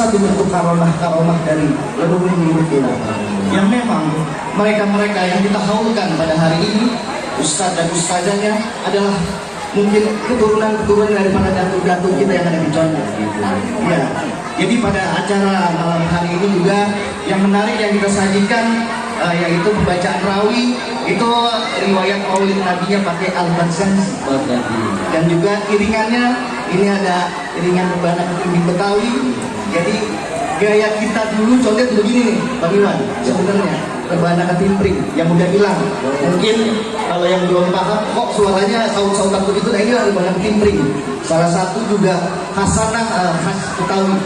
satu bentuk karomah dari leluhur kita yang memang mereka-mereka yang kita haulkan pada hari ini, ustadz dan ustazahnya adalah mungkin keturunan daripada datuk-datuk kita yang ada di Condet. Ya, jadi pada acara malam hari ini juga yang menarik yang kita sajikan yaitu pembacaan rawi, itu riwayat maulid nabinya pakai al-Barzanji, dan juga iringannya ini ada iringan rebana ketimpring Betawi. Jadi gaya kita dulu Condet begini nih Bang Iwan, sebenarnya rebana ketimpring yang udah hilang. Mungkin kalau yang belum paham kok suaranya saut-sautan begitu, nah ini rebana ketimpring. Salah satu juga khasanah khas Betawi.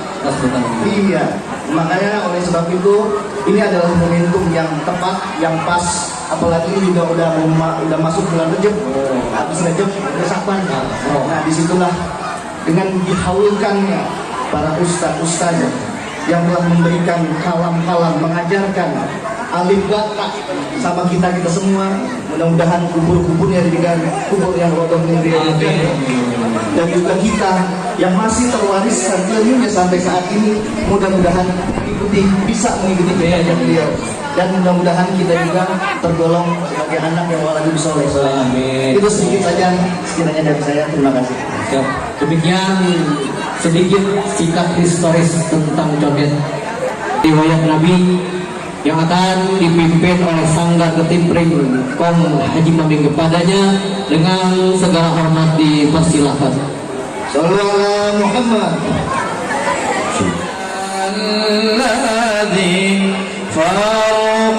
Iya, makanya oleh sebab itu ini adalah momentum yang tepat, yang pas, apalagi ini juga udah masuk bulan Rejab, habis Rejab udah Saban. Nah disitulah dengan dihaulkannya para ustaz-ustazah yang telah memberikan kalam-kalam, mengajarkan alif bata sama kita semua. Mudah-mudahan kubur-kuburnya dijadikan kubur yang rodoh dan juga kita yang masih terwariskan ilmunya sampai saat ini, mudah-mudahan bisa mengikuti jejak beliau, dan mudah-mudahan kita juga tergolong sebagai anak yang waladun soleh. Itu sedikit saja sekiranya dari saya. Terima kasih. Demikian sedikit sikap historis tentang Condet, riwayat Nabi yang akan dipimpin oleh Sanggar Ketimpring Kong Haji Maming kepadanya. Dengan segala hormat dipersilahkan. Sallallahu alaihi Muhammad. Alladzi farquni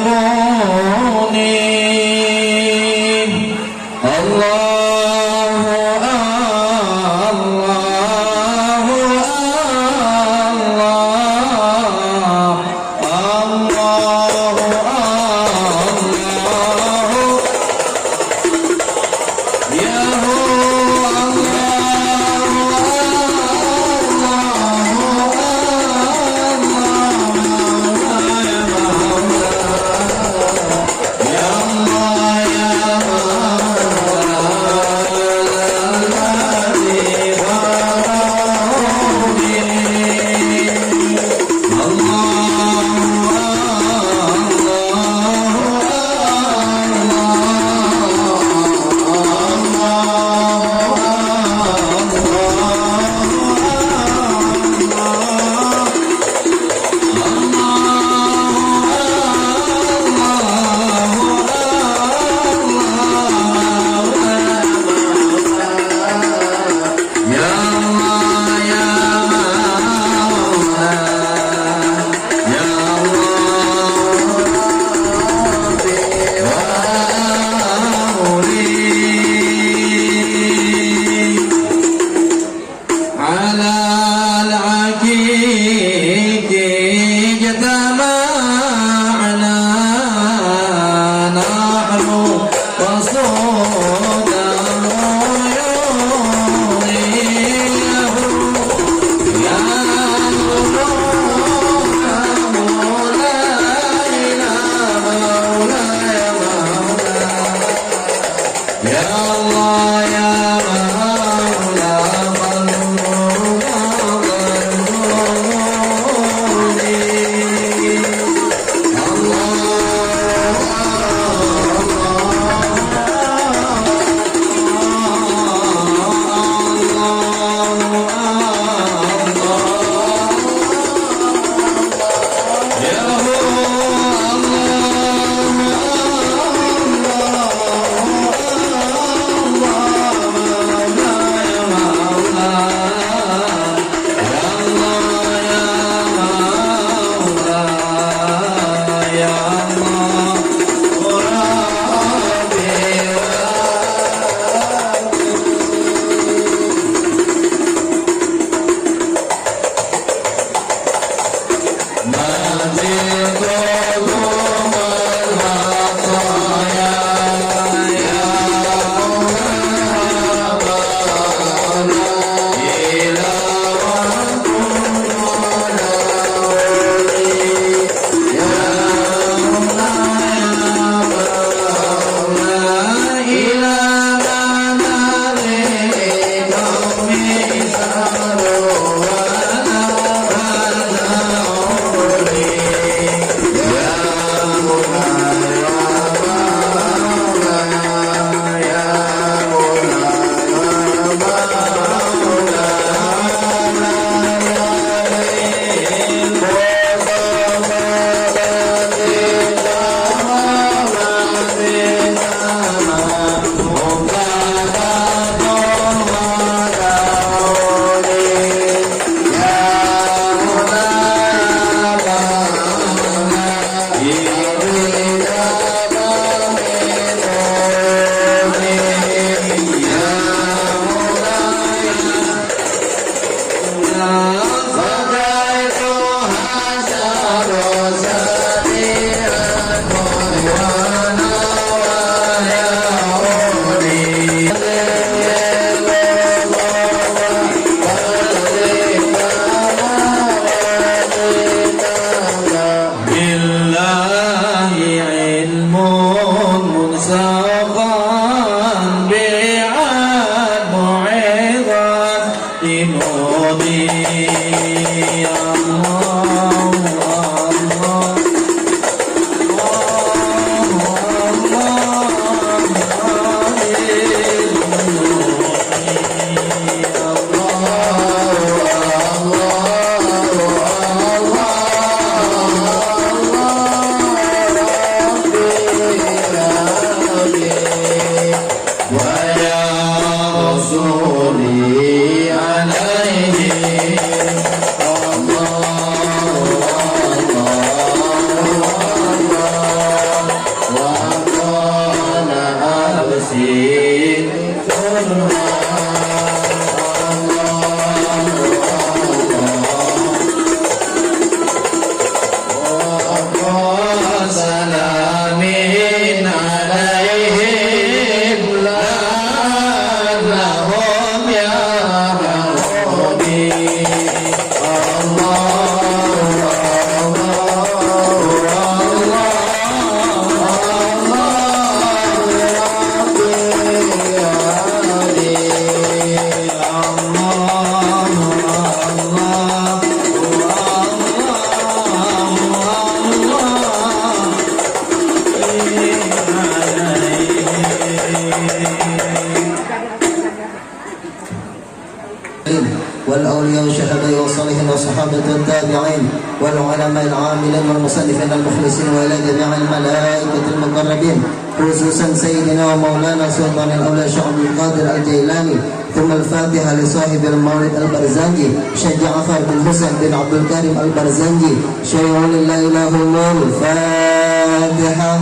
والصحابة والتابعين والعلماء العاملين والمصنفين المخلصين وإلى جميع الملائكة المقربين، خصوصا سيدنا ومولانا سلطان الأولى شيخ عبد القادر الجيلاني. ثم الفاتحة لصاحب المولد البرزنجي شيخ جعفر بن حسين بن عبد الكريم البرزنجي شيخ لا إله إلا هو. الفاتحة.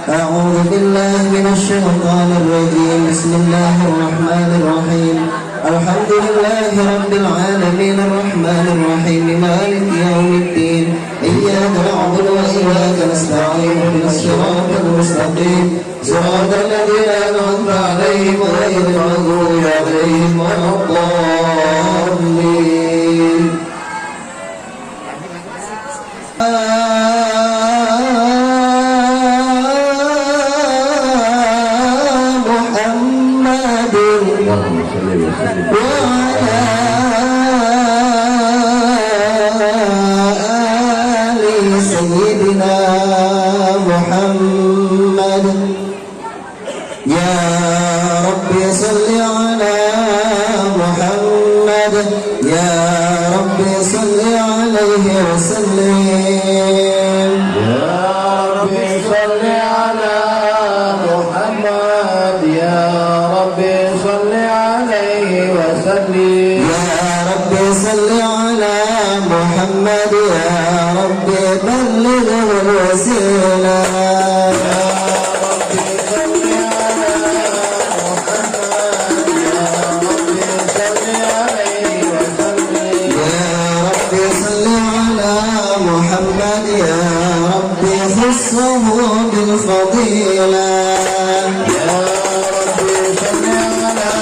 أعوذ بالله من الشيطان الرجيم. بسم الله الرحمن الرحيم. الحمد لله رب العالمين الرحمن الرحيم مالك يوم الدين. إياك نعبد وإياك نستعين اهدنا الصراط المستقيم صراط الذين أنعمت عليهم غير المغضوب عليهم ولا الضالين. محمد وعلى آل سيدنا محمد. يا رب صل على محمد. يا رب صل عليه وسلم. يا رب صل على محمد. يا رب صل عليه وسلم. يا رب صل على محمد. يا رب بلغه الوسيلة. يا رب صل على محمد. يا رب صل عليه وسلم. يا رب صل على محمد. يا رب خصه بالفضيلة. يا رب صل على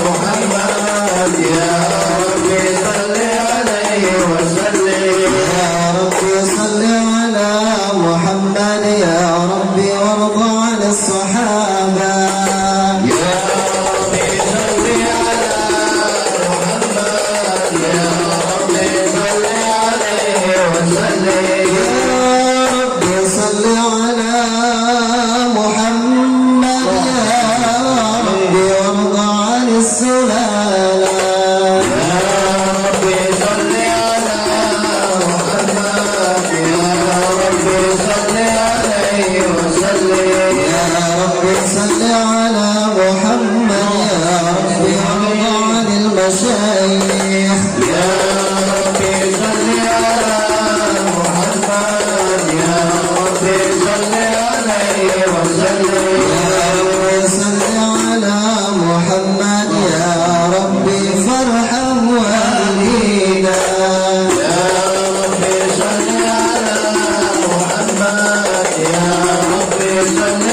محمد. يا رب صل عليه وسلم. يا رب صل على محمد. يا رب وارض عن الصحابة. يا رب صل على محمد. يا رب صل عليه وسلم. يا رب صل على محمد. يا رب وارض عن السلالة. يا رب صل على محمد. يا رب صل عليه وسلم. يا رب صل على محمد. يا رب وارض عن المشايخ. يا رب صل على محمد. يا رب صل عليه وسلم. يا رب صل على محمد. يا رب فارحم والدينا. يا رب صل على محمد. يا رب صل